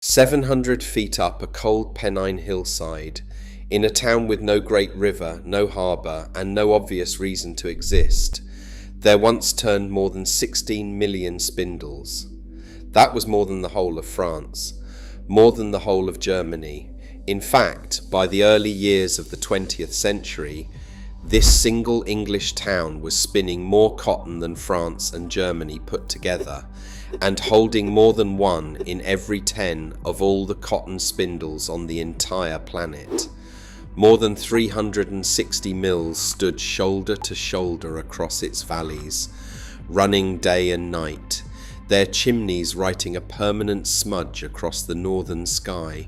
700 feet up a cold Pennine hillside, in a town with no great river, no harbour, and no obvious reason to exist, there once turned more than 16 million spindles. That was more than the whole of France, more than the whole of Germany. In fact, by the early years of the 20th century, this single English town was spinning more cotton than France and Germany put together, and holding more than one in every 10 of all the cotton spindles on the entire planet. More than 360 mills stood shoulder to shoulder across its valleys, running day and night, their chimneys writing a permanent smudge across the northern sky.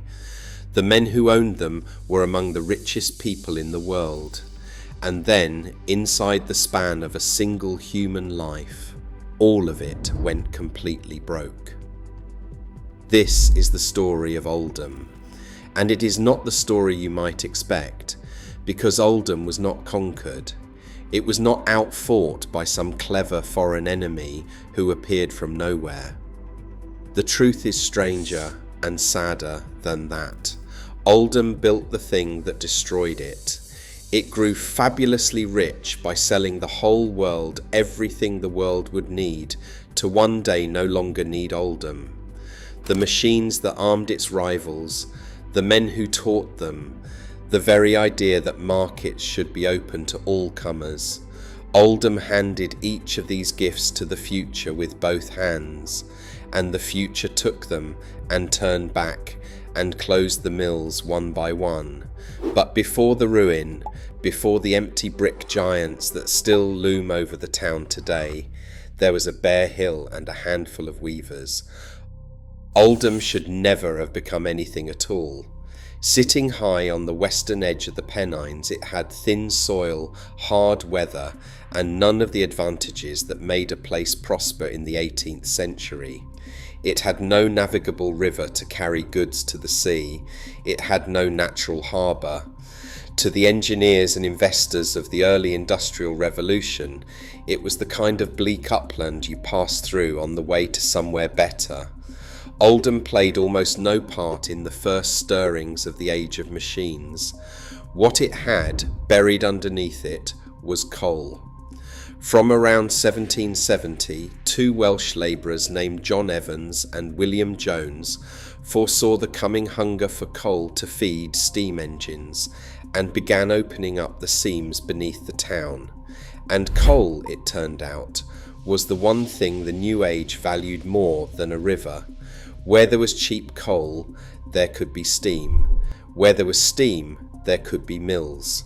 The men who owned them were among the richest people in the world. And then, inside the span of a single human life, all of it went completely broke. This is the story of Oldham, and it is not the story you might expect, because Oldham was not conquered. It was not outfought by some clever foreign enemy who appeared from nowhere. The truth is stranger and sadder than that. Oldham built the thing that destroyed it. It grew fabulously rich by selling the whole world everything the world would need to one day no longer need Oldham. The machines that armed its rivals, the men who taught them, the very idea that markets should be open to all comers. Oldham handed each of these gifts to the future with both hands, and the future took them and turned back and closed the mills one by one. But before the ruin, before the empty brick giants that still loom over the town today, there was a bare hill and a handful of weavers. Oldham should never have become anything at all. Sitting high on the western edge of the Pennines, it had thin soil, hard weather, and none of the advantages that made a place prosper in the 18th century. It had no navigable river to carry goods to the sea. It had no natural harbour. To the engineers and investors of the early industrial revolution, it was the kind of bleak upland you pass through on the way to somewhere better. Oldham played almost no part in the first stirrings of the age of machines. What it had, buried underneath it, was coal. From around 1770, two Welsh labourers named John Evans and William Jones foresaw the coming hunger for coal to feed steam engines and began opening up the seams beneath the town. And coal, it turned out, was the one thing the New Age valued more than a river. Where there was cheap coal, there could be steam. Where there was steam, there could be mills.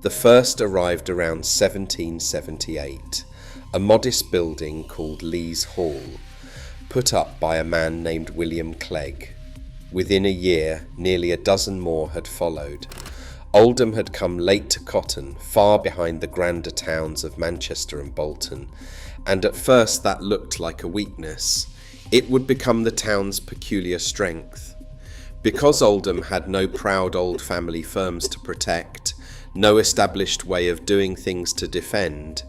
The first arrived around 1778, a modest building called Lees Hall, put up by a man named William Clegg. Within a year, nearly a dozen more had followed. Oldham had come late to cotton, far behind the grander towns of Manchester and Bolton, and at first that looked like a weakness. It would become the town's peculiar strength. Because Oldham had no proud old family firms to protect, no established way of doing things to defend,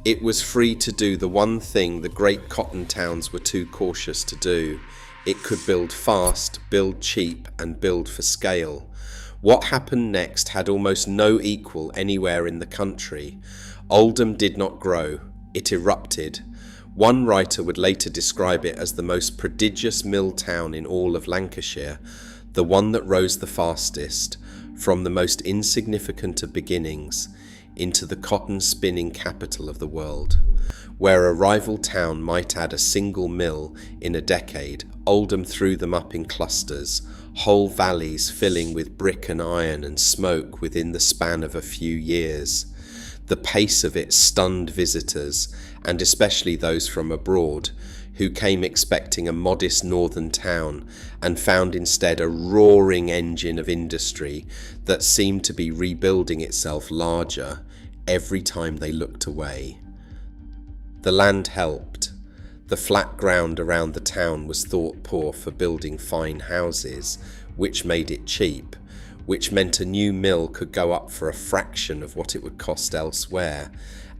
it was free to do the one thing the great cotton towns were too cautious to do. It could build fast, build cheap, and build for scale. What happened next had almost no equal anywhere in the country. Oldham did not grow, it erupted. One writer would later describe it as the most prodigious mill town in all of Lancashire, the one that rose the fastest, from the most insignificant of beginnings into the cotton spinning capital of the world. Where a rival town might add a single mill in a decade, Oldham threw them up in clusters, whole valleys filling with brick and iron and smoke within the span of a few years. The pace of it stunned visitors, and especially those from abroad, who came expecting a modest northern town and found instead a roaring engine of industry that seemed to be rebuilding itself larger every time they looked away. The land helped. The flat ground around the town was thought poor for building fine houses, which made it cheap, which meant a new mill could go up for a fraction of what it would cost elsewhere,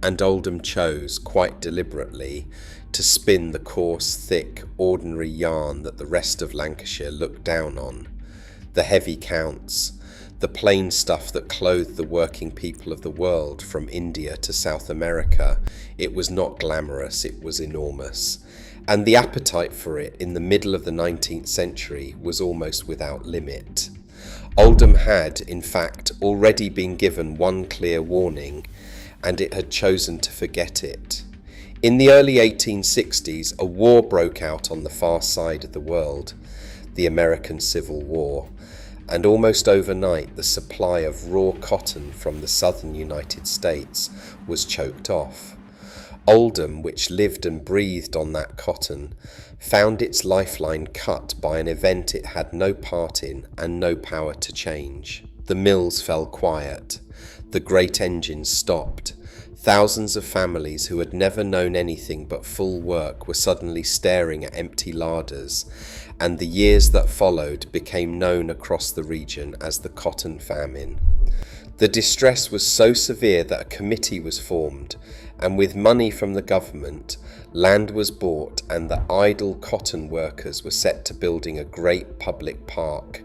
and Oldham chose, quite deliberately, to spin the coarse, thick, ordinary yarn that the rest of Lancashire looked down on. The heavy counts, the plain stuff that clothed the working people of the world from India to South America. It was not glamorous, it was enormous. And the appetite for it in the middle of the 19th century was almost without limit. Oldham had, in fact, already been given one clear warning, and it had chosen to forget it. In the early 1860s, a war broke out on the far side of the world, the American Civil War, and almost overnight the supply of raw cotton from the southern United States was choked off. Oldham, which lived and breathed on that cotton, found its lifeline cut by an event it had no part in and no power to change. The mills fell quiet. The great engines stopped. Thousands of families who had never known anything but full work were suddenly staring at empty larders, and the years that followed became known across the region as the cotton famine. The distress was so severe that a committee was formed, and with money from the government, land was bought and the idle cotton workers were set to building a great public park,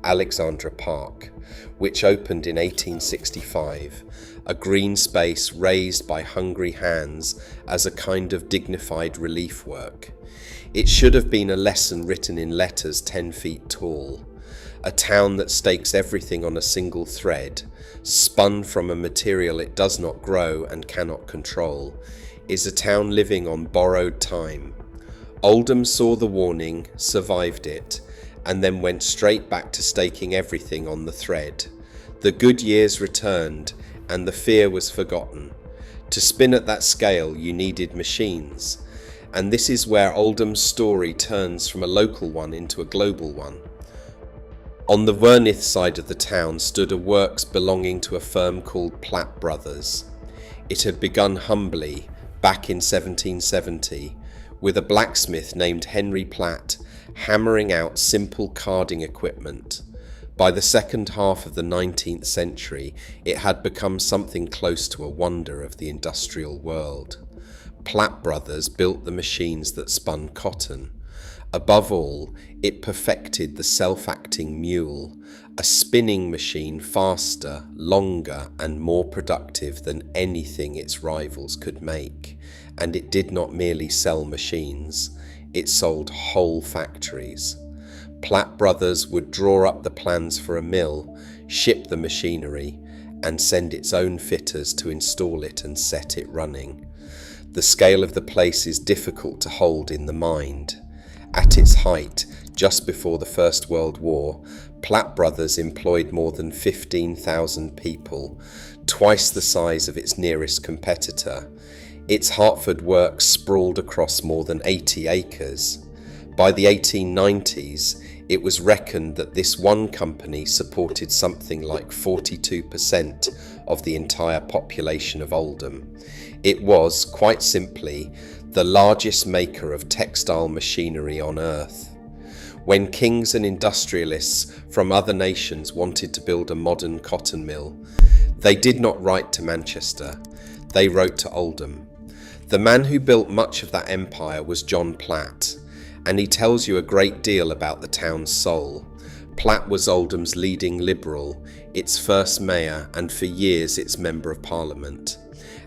Alexandra Park, which opened in 1865, a green space raised by hungry hands as a kind of dignified relief work. It should have been a lesson written in letters 10 feet tall. A town that stakes everything on a single thread, spun from a material it does not grow and cannot control, is a town living on borrowed time. Oldham saw the warning, survived it, and then went straight back to staking everything on the thread. The good years returned, and the fear was forgotten. To spin at that scale, you needed machines, and this is where Oldham's story turns from a local one into a global one. On the Vernith side of the town stood a works belonging to a firm called Platt Brothers. It had begun humbly, back in 1770, with a blacksmith named Henry Platt hammering out simple carding equipment. By the second half of the 19th century, it had become something close to a wonder of the industrial world. Platt Brothers built the machines that spun cotton. Above all, it perfected the self-acting mule, a spinning machine faster, longer, and more productive than anything its rivals could make. And it did not merely sell machines, it sold whole factories. Platt Brothers would draw up the plans for a mill, ship the machinery, and send its own fitters to install it and set it running. The scale of the place is difficult to hold in the mind. At its height, just before the First World War, Platt Brothers employed more than 15,000 people, twice the size of its nearest competitor. Its Hertford works sprawled across more than 80 acres. By the 1890s, it was reckoned that this one company supported something like 42% of the entire population of Oldham. It was, quite simply, the largest maker of textile machinery on earth. When kings and industrialists from other nations wanted to build a modern cotton mill, they did not write to Manchester, they wrote to Oldham. The man who built much of that empire was John Platt, and he tells you a great deal about the town's soul. Platt was Oldham's leading Liberal, its first mayor, and for years its Member of Parliament.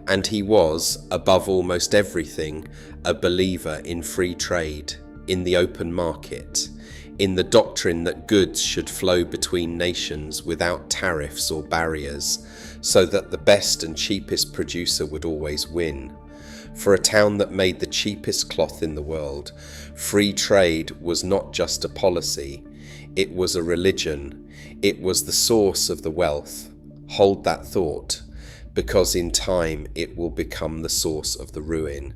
And he was, above almost everything, a believer in free trade, in the open market, in the doctrine that goods should flow between nations without tariffs or barriers, so that the best and cheapest producer would always win. For a town that made the cheapest cloth in the world, free trade was not just a policy, it was a religion, it was the source of the wealth. Hold that thought, because in time it will become the source of the ruin.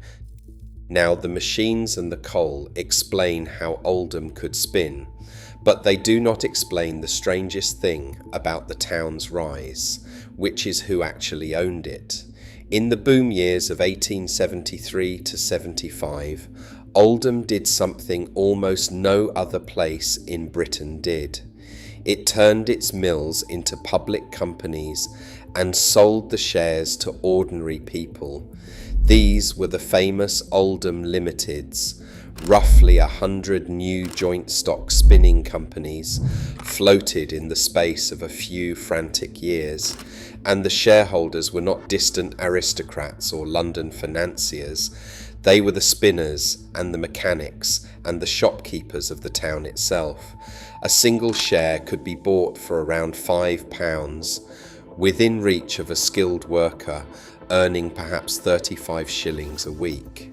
Now the machines and the coal explain how Oldham could spin, but they do not explain the strangest thing about the town's rise, which is who actually owned it. In the boom years of 1873 to 75, Oldham did something almost no other place in Britain did. It turned its mills into public companies and sold the shares to ordinary people. These were the famous Oldham Limiteds, roughly 100 new joint stock spinning companies floated in the space of a few frantic years, and the shareholders were not distant aristocrats or London financiers. They were the spinners and the mechanics and the shopkeepers of the town itself. A single share could be bought for around £5, within reach of a skilled worker earning perhaps 35 shillings a week.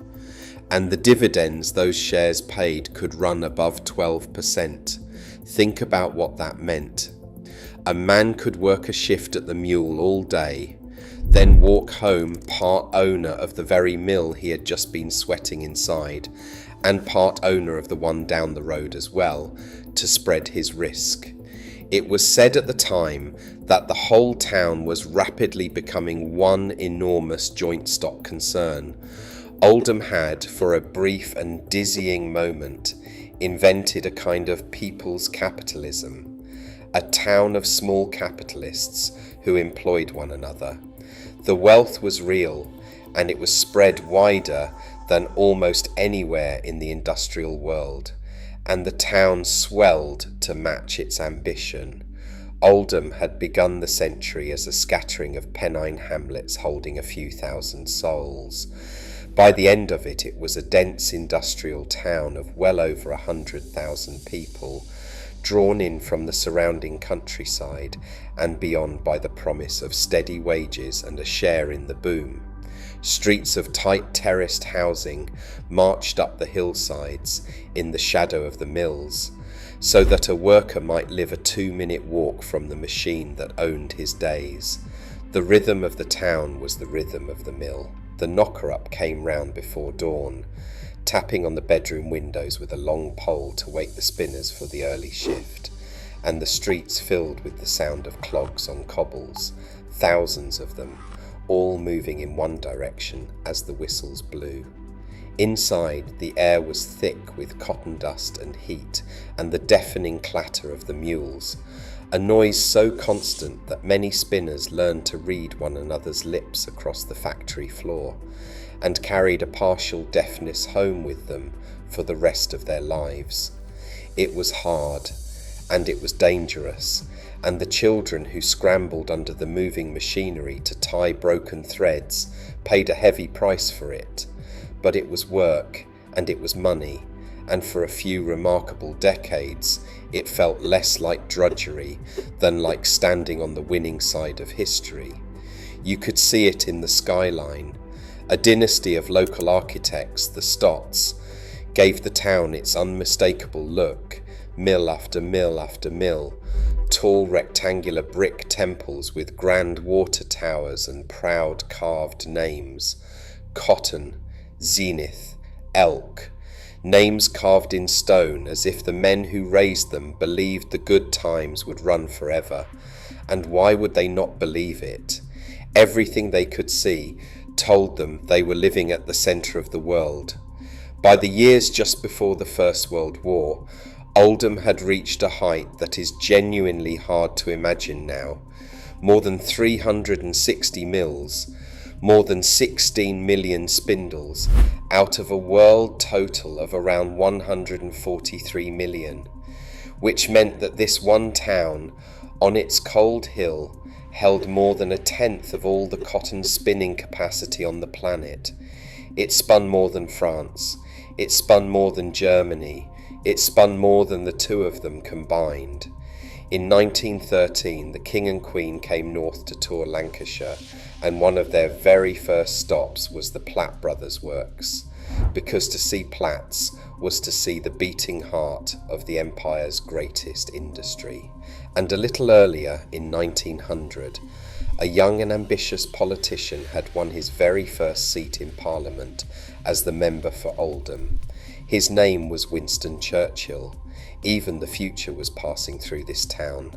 And the dividends those shares paid could run above 12%. Think about what that meant. A man could work a shift at the mule all day, then walk home part owner of the very mill he had just been sweating inside, and part owner of the one down the road as well, to spread his risk. It was said at the time that the whole town was rapidly becoming one enormous joint stock concern. Oldham had, for a brief and dizzying moment, invented a kind of people's capitalism, a town of small capitalists who employed one another. The wealth was real, and it was spread wider than almost anywhere in the industrial world, and the town swelled to match its ambition. Oldham had begun the century as a scattering of Pennine hamlets holding a few thousand souls. By the end of it, it was a dense industrial town of well over 100,000 people, drawn in from the surrounding countryside and beyond by the promise of steady wages and a share in the boom. Streets of tight terraced housing marched up the hillsides in the shadow of the mills, so that a worker might live a 2-minute walk from the machine that owned his days. The rhythm of the town was the rhythm of the mill. The knocker-up came round before dawn, tapping on the bedroom windows with a long pole to wake the spinners for the early shift, and the streets filled with the sound of clogs on cobbles, thousands of them, all moving in one direction as the whistles blew. Inside, the air was thick with cotton dust and heat and the deafening clatter of the mules, a noise so constant that many spinners learned to read one another's lips across the factory floor, and carried a partial deafness home with them for the rest of their lives. It was hard, and it was dangerous, and the children who scrambled under the moving machinery to tie broken threads paid a heavy price for it. But it was work, and it was money, and for a few remarkable decades it felt less like drudgery than like standing on the winning side of history. You could see it in the skyline. A dynasty of local architects, the Stotts, gave the town its unmistakable look, mill after mill after mill, tall rectangular brick temples with grand water towers and proud carved names. Cotton, Zenith, Elk, names carved in stone as if the men who raised them believed the good times would run forever. And why would they not believe it? Everything they could see told them they were living at the centre of the world. By the years just before the First World War, Oldham had reached a height that is genuinely hard to imagine now. More than 360 mills, more than 16 million spindles, out of a world total of around 143 million, which meant that this one town, on its cold hill, held more than 1/10 of all the cotton spinning capacity on the planet. It spun more than France, it spun more than Germany, it spun more than the two of them combined. In 1913, the King and Queen came north to tour Lancashire, and one of their very first stops was the Platt Brothers Works, because to see Platts was to see the beating heart of the empire's greatest industry. And a little earlier, in 1900, a young and ambitious politician had won his very first seat in Parliament as the member for Oldham. His name was Winston Churchill. Even the future was passing through this town.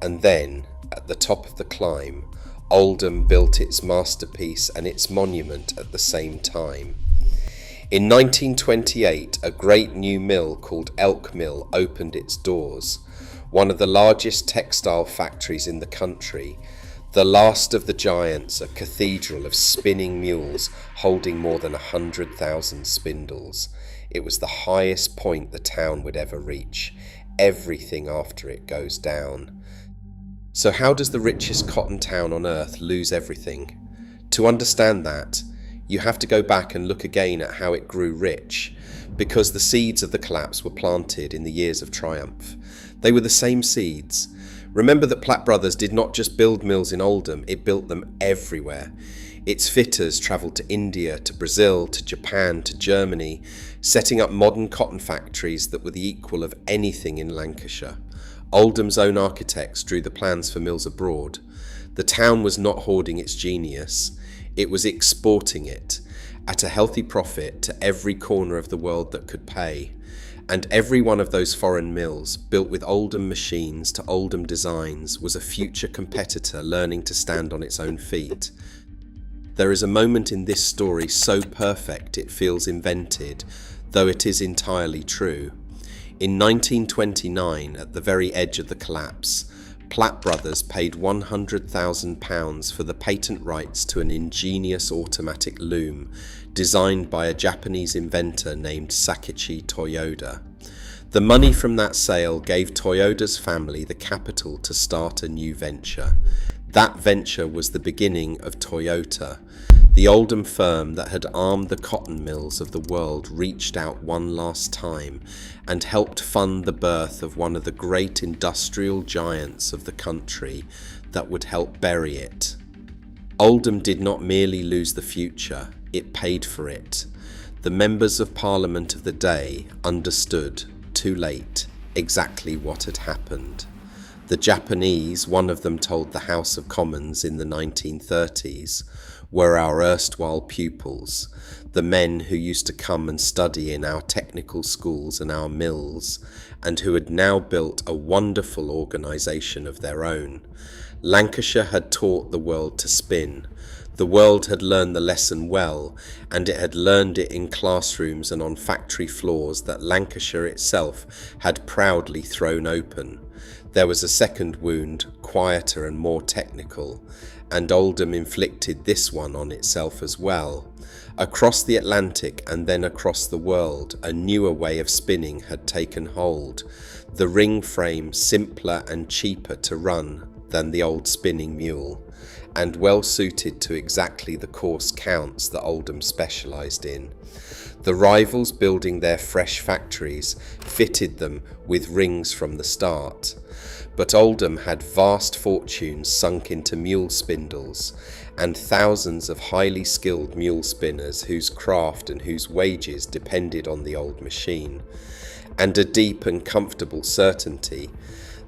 And then, at the top of the climb, Oldham built its masterpiece and its monument at the same time. In 1928, a great new mill called Elk Mill opened its doors, one of the largest textile factories in the country, The last of the giants, a cathedral of spinning mules holding more than 100,000 spindles. It was the highest point the town would ever reach. Everything after it goes down. So how does the richest cotton town on earth lose everything? To understand that, you have to go back and look again at how it grew rich, because the seeds of the collapse were planted in the years of triumph. They were the same seeds. Remember that Platt Brothers did not just build mills in Oldham, it built them everywhere. Its fitters travelled to India, to Brazil, to Japan, to Germany, setting up modern cotton factories that were the equal of anything in Lancashire. Oldham's own architects drew the plans for mills abroad. The town was not hoarding its genius, it was exporting it at a healthy profit to every corner of the world that could pay. And every one of those foreign mills, built with Oldham machines to Oldham designs, was a future competitor learning to stand on its own feet. There is a moment in this story so perfect it feels invented, though it is entirely true. In 1929, at the very edge of the collapse, Platt Brothers paid £100,000 for the patent rights to an ingenious automatic loom designed by a Japanese inventor named Sakichi Toyoda. The money from that sale gave Toyoda's family the capital to start a new venture. That venture was the beginning of Toyota. The Oldham firm that had armed the cotton mills of the world reached out one last time and helped fund the birth of one of the great industrial giants of the country that would help bury it. Oldham did not merely lose the future, it paid for it. The members of Parliament of the day understood, too late, exactly what had happened. The Japanese, one of them told the House of Commons in the 1930s, were our erstwhile pupils, the men who used to come and study in our technical schools and our mills, and who had now built a wonderful organisation of their own. Lancashire had taught the world to spin. The world had learned the lesson well, and it had learned it in classrooms and on factory floors that Lancashire itself had proudly thrown open. There was a second wound, quieter and more technical, and Oldham inflicted this one on itself as well. Across the Atlantic and then across the world, a newer way of spinning had taken hold, the ring frame simpler and cheaper to run than the old spinning mule, and well suited to exactly the coarse counts that Oldham specialised in. The rivals building their fresh factories fitted them with rings from the start, but Oldham had vast fortunes sunk into mule spindles, and thousands of highly skilled mule spinners whose craft and whose wages depended on the old machine, and a deep and comfortable certainty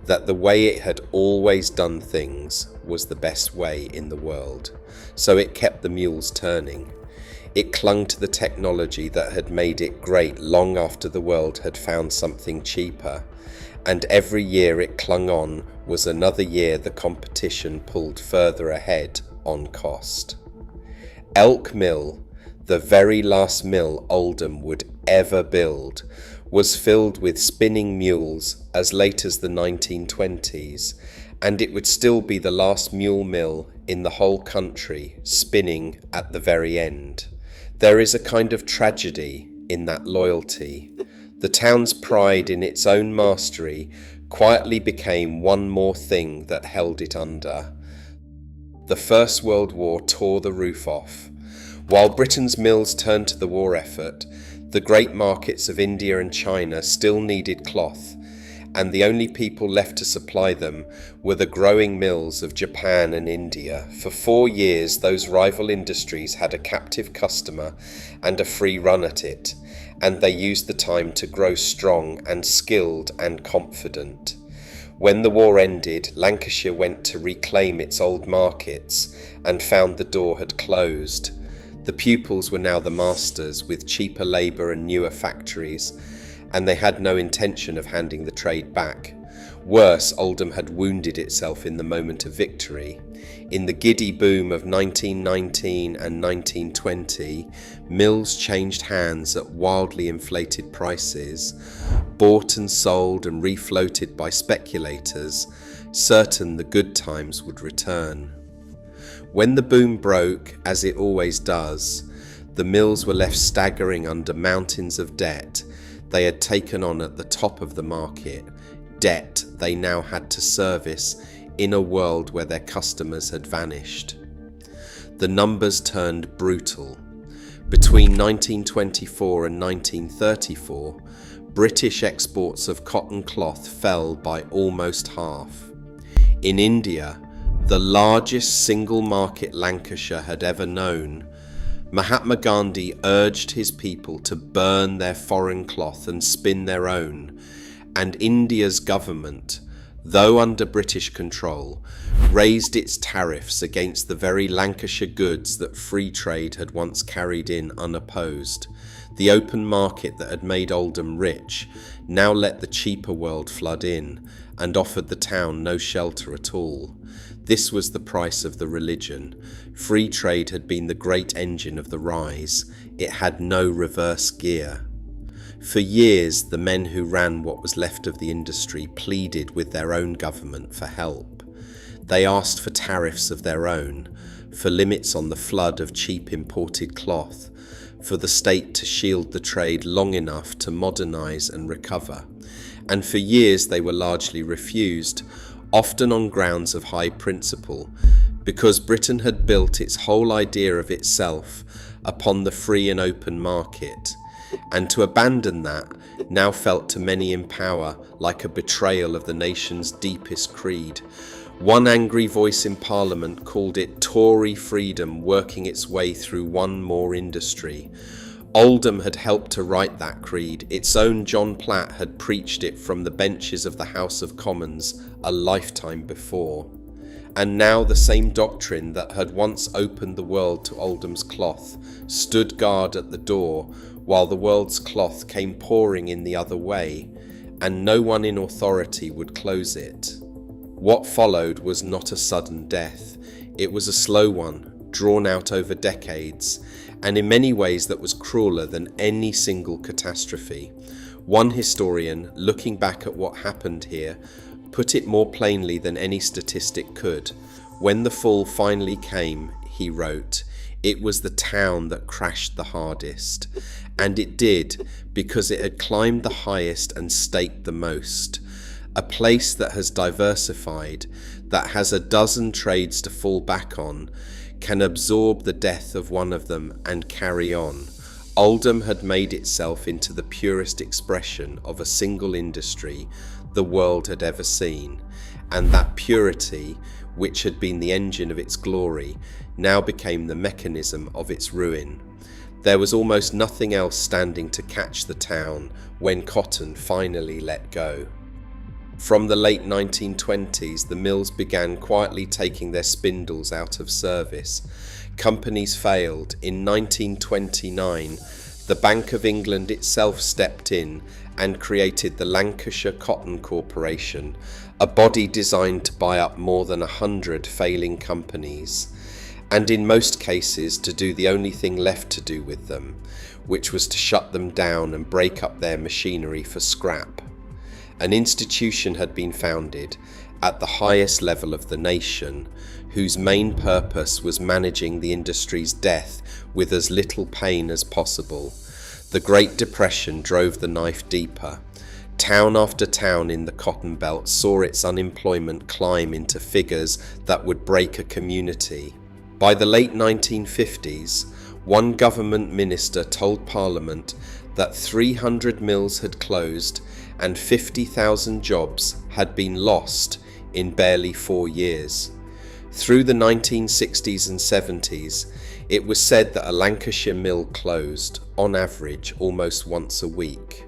that the way it had always done things was the best way in the world. So it kept the mules turning. It clung to the technology that had made it great long after the world had found something cheaper. And every year it clung on was another year the competition pulled further ahead on cost. Elk Mill, the very last mill Oldham would ever build, was filled with spinning mules as late as the 1920s, and it would still be the last mule mill in the whole country spinning at the very end. There is a kind of tragedy in that loyalty. The town's pride in its own mastery quietly became one more thing that held it under. The First World War tore the roof off. While Britain's mills turned to the war effort, the great markets of India and China still needed cloth, and the only people left to supply them were the growing mills of Japan and India. For 4 years, those rival industries had a captive customer and a free run at it, and they used the time to grow strong and skilled and confident. When the war ended, Lancashire went to reclaim its old markets and found the door had closed. The pupils were now the masters, with cheaper labour and newer factories, and they had no intention of handing the trade back. Worse, Oldham had wounded itself in the moment of victory. In the giddy boom of 1919 and 1920, mills changed hands at wildly inflated prices, bought and sold and refloated by speculators, certain the good times would return. When the boom broke, as it always does, the mills were left staggering under mountains of debt they had taken on at the top of the market, debt they now had to service in a world where their customers had vanished. The numbers turned brutal. Between 1924 and 1934, British exports of cotton cloth fell by almost half. In India, the largest single market Lancashire had ever known, Mahatma Gandhi urged his people to burn their foreign cloth and spin their own, and India's government, though under British control, raised its tariffs against the very Lancashire goods that free trade had once carried in unopposed. The open market that had made Oldham rich now let the cheaper world flood in and offered the town no shelter at all. This was the price of the religion. Free trade had been the great engine of the rise. It had no reverse gear. For years, the men who ran what was left of the industry pleaded with their own government for help. They asked for tariffs of their own, for limits on the flood of cheap imported cloth, for the state to shield the trade long enough to modernise and recover. And for years they were largely refused, often on grounds of high principle, because Britain had built its whole idea of itself upon the free and open market, and to abandon that now felt to many in power like a betrayal of the nation's deepest creed. One angry voice in Parliament called it Tory freedom working its way through one more industry. Oldham had helped to write that creed. Its own John Platt had preached it from the benches of the House of Commons a lifetime before. And now the same doctrine that had once opened the world to Oldham's cloth stood guard at the door while the world's cloth came pouring in the other way, and no one in authority would close it. What followed was not a sudden death. It was a slow one, drawn out over decades, and in many ways that was crueler than any single catastrophe. One historian, looking back at what happened here, put it more plainly than any statistic could. When the fall finally came, he wrote, it was the town that crashed the hardest. And it did, because it had climbed the highest and staked the most. A place that has diversified, that has a dozen trades to fall back on, can absorb the death of one of them and carry on. Oldham had made itself into the purest expression of a single industry the world had ever seen, and that purity, which had been the engine of its glory, now became the mechanism of its ruin. There was almost nothing else standing to catch the town when cotton finally let go. From the late 1920s, the mills began quietly taking their spindles out of service. Companies failed. In 1929, the Bank of England itself stepped in and created the Lancashire Cotton Corporation, a body designed to buy up more than 100 failing companies, and in most cases to do the only thing left to do with them, which was to shut them down and break up their machinery for scrap. An institution had been founded at the highest level of the nation, whose main purpose was managing the industry's death with as little pain as possible. The Great Depression drove the knife deeper. Town after town in the Cotton Belt saw its unemployment climb into figures that would break a community. By the late 1950s, one government minister told Parliament that 300 mills had closed and 50,000 jobs had been lost in barely 4 years. Through the 1960s and 70s, it was said that a Lancashire mill closed, on average, almost once a week.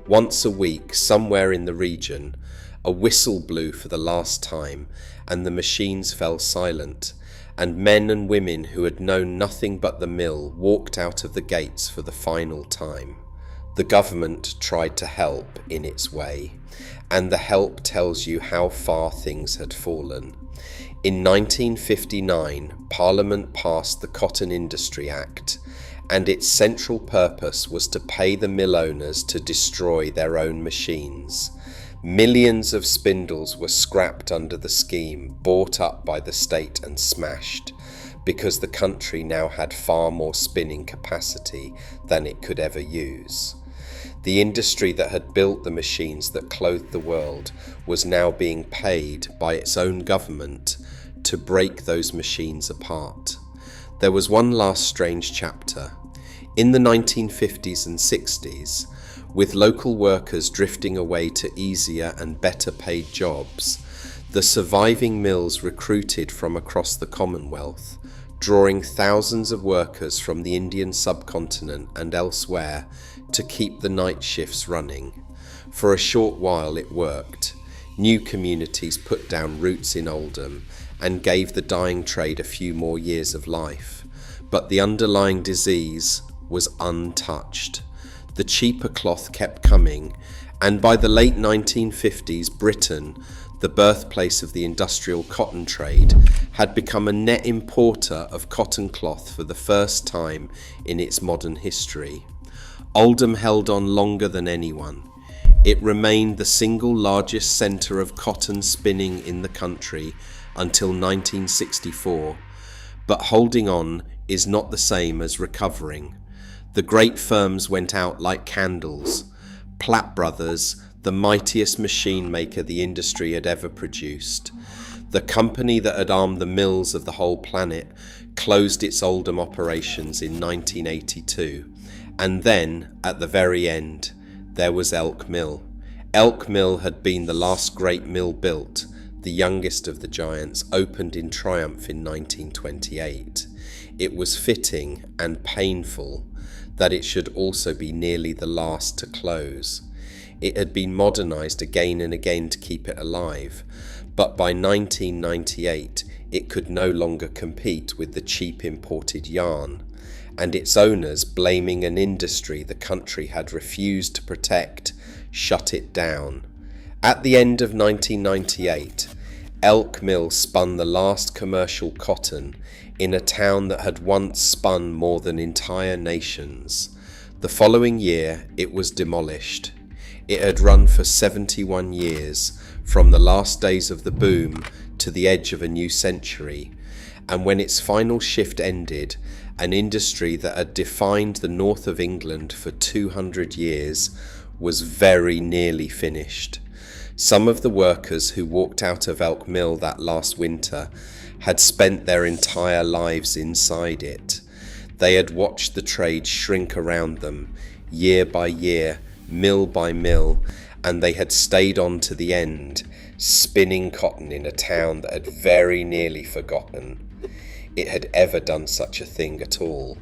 Once a week, somewhere in the region, a whistle blew for the last time, and the machines fell silent, and men and women who had known nothing but the mill walked out of the gates for the final time. The government tried to help in its way, and the help tells you how far things had fallen. In 1959, Parliament passed the Cotton Industry Act, and its central purpose was to pay the mill owners to destroy their own machines. Millions of spindles were scrapped under the scheme, bought up by the state and smashed. because the country now had far more spinning capacity than it could ever use. The industry that had built the machines that clothed the world was now being paid by its own government to break those machines apart. There was one last strange chapter. In the 1950s and 60s, with local workers drifting away to easier and better paid jobs, the surviving mills recruited from across the Commonwealth, drawing thousands of workers from the Indian subcontinent and elsewhere to keep the night shifts running. For a short while it worked. New communities put down roots in Oldham and gave the dyeing trade a few more years of life. But the underlying disease was untouched. The cheaper cloth kept coming, and by the late 1950s, Britain, the birthplace of the industrial cotton trade, had become a net importer of cotton cloth for the first time in its modern history. Oldham held on longer than anyone. It remained the single largest centre of cotton spinning in the country until 1964, but holding on is not the same as recovering. The great firms went out like candles. Platt Brothers, the mightiest machine maker the industry had ever produced, the company that had armed the mills of the whole planet, closed its Oldham operations in 1982. And then, at the very end, there was Elk Mill. Elk Mill had been the last great mill built. The youngest of the giants opened in triumph in 1928. It was fitting and painful that it should also be nearly the last to close. It had been modernised again and again to keep it alive, but by 1998 it could no longer compete with the cheap imported yarn, and its owners, blaming an industry the country had refused to protect, shut it down. At the end of 1998, Elk Mill spun the last commercial cotton in a town that had once spun more than entire nations. The following year, it was demolished. It had run for 71 years, from the last days of the boom to the edge of a new century, and when its final shift ended, an industry that had defined the north of England for 200 years was very nearly finished. Some of the workers who walked out of Elk Mill that last winter had spent their entire lives inside it. They had watched the trade shrink around them, year by year, mill by mill, and they had stayed on to the end, spinning cotton in a town that had very nearly forgotten it had ever done such a thing at all.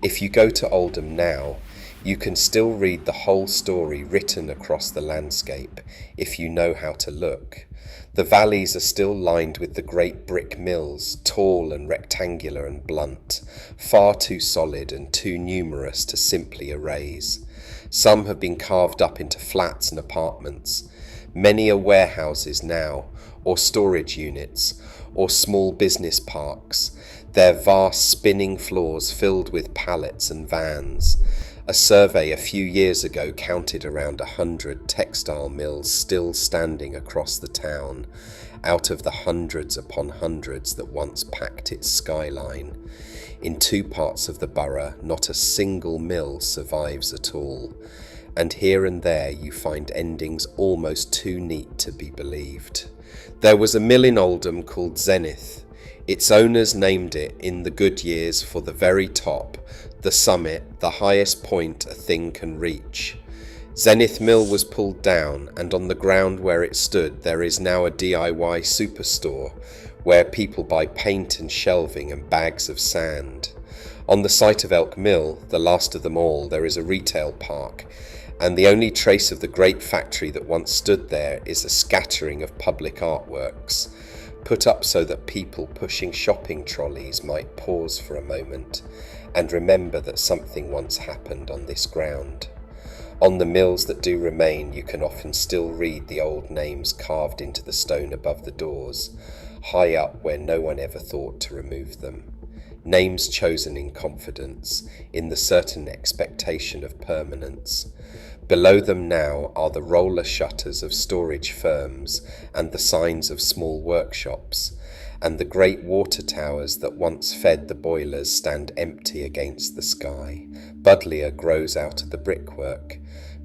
If you go to Oldham now, you can still read the whole story written across the landscape if you know how to look. The valleys are still lined with the great brick mills, tall and rectangular and blunt, far too solid and too numerous to simply erase. Some have been carved up into flats and apartments. Many are warehouses now, or storage units, or small business parks, their vast spinning floors filled with pallets and vans. A survey a few years ago counted around 100 textile mills still standing across the town, out of the hundreds upon hundreds that once packed its skyline. In 2 parts of the borough, not a single mill survives at all, and here and there you find endings almost too neat to be believed. There was a mill in Oldham called Zenith. Its owners named it in the good years for the very top, the summit, the highest point a thing can reach. Zenith Mill was pulled down, and on the ground where it stood there is now a DIY superstore where people buy paint and shelving and bags of sand. On the site of Elk Mill, the last of them all, there is a retail park, and the only trace of the great factory that once stood there is a scattering of public artworks, put up so that people pushing shopping trolleys might pause for a moment and remember that something once happened on this ground. On the mills that do remain, you can often still read the old names carved into the stone above the doors, high up where no one ever thought to remove them. Names chosen in confidence, in the certain expectation of permanence. Below them now are the roller shutters of storage firms and the signs of small workshops, and the great water towers that once fed the boilers stand empty against the sky. Buddleia grows out of the brickwork.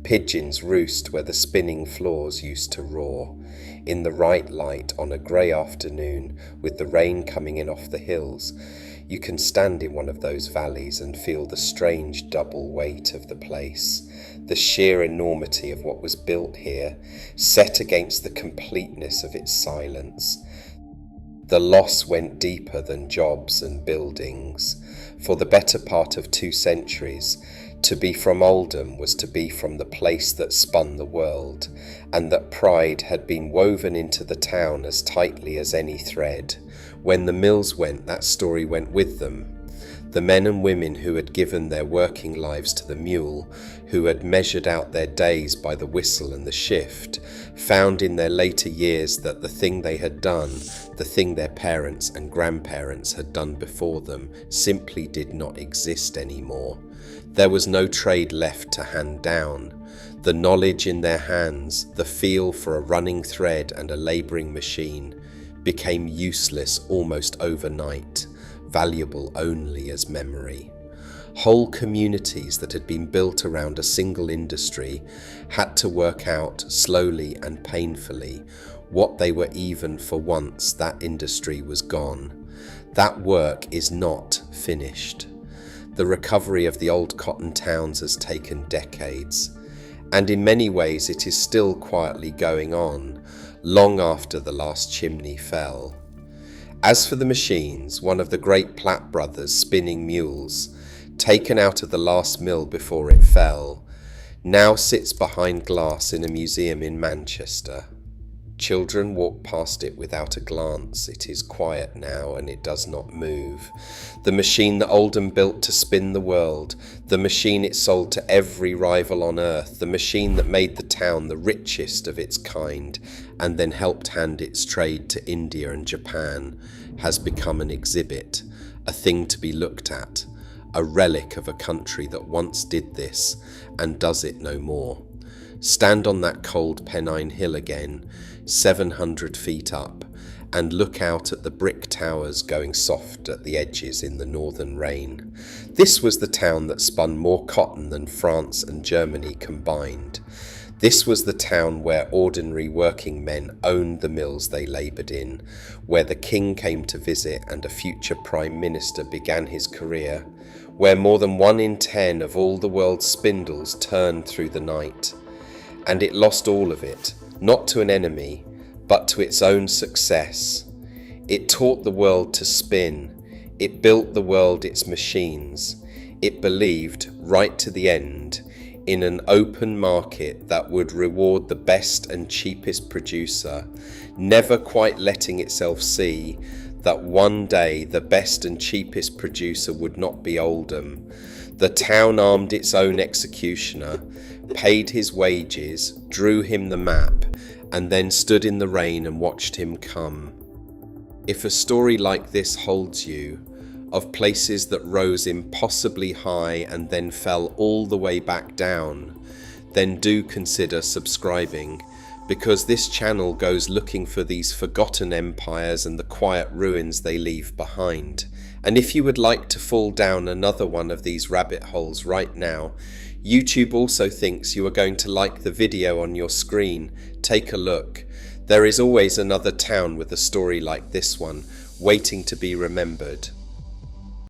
Pigeons roost where the spinning floors used to roar. In the right light on a grey afternoon, with the rain coming in off the hills, you can stand in one of those valleys and feel the strange double weight of the place, the sheer enormity of what was built here, set against the completeness of its silence. The loss went deeper than jobs and buildings. For the better part of 2 centuries, to be from Oldham was to be from the place that spun the world, and that pride had been woven into the town as tightly as any thread. When the mills went, that story went with them. The men and women who had given their working lives to the mule, who had measured out their days by the whistle and the shift, found in their later years that the thing they had done, the thing their parents and grandparents had done before them, simply did not exist anymore. There was no trade left to hand down. The knowledge in their hands, the feel for a running thread and a labouring machine, became useless almost overnight, valuable only as memory. Whole communities that had been built around a single industry had to work out slowly and painfully what they were even for once that industry was gone. That work is not finished. The recovery of the old cotton towns has taken decades, and in many ways it is still quietly going on, long after the last chimney fell. As for the machines, one of the great Platt brothers spinning mules, taken out of the last mill before it fell, now sits behind glass in a museum in Manchester. Children walk past it without a glance. It is quiet now and it does not move. The machine that Oldham built to spin the world, the machine it sold to every rival on earth, the machine that made the town the richest of its kind and then helped hand its trade to India and Japan, has become an exhibit, a thing to be looked at, a relic of a country that once did this and does it no more. Stand on that cold Pennine Hill again, 700 feet up, and look out at the brick towers going soft at the edges in the northern rain. This was the town that spun more cotton than France and Germany combined. This was the town where ordinary working men owned the mills they laboured in, where the king came to visit and a future prime minister began his career, where more than 1 in 10 of all the world's spindles turned through the night. And it lost all of it, not to an enemy, but to its own success. It taught the world to spin. It built the world its machines. It believed, right to the end, in an open market that would reward the best and cheapest producer, never quite letting itself see that one day the best and cheapest producer would not be Oldham. The town armed its own executioner, paid his wages, drew him the map, and then stood in the rain and watched him come. If a story like this holds you, of places that rose impossibly high and then fell all the way back down, then do consider subscribing, because this channel goes looking for these forgotten empires and the quiet ruins they leave behind. And if you would like to fall down another one of these rabbit holes right now, YouTube also thinks you are going to like the video on your screen. Take a look. There is always another town with a story like this one, waiting to be remembered.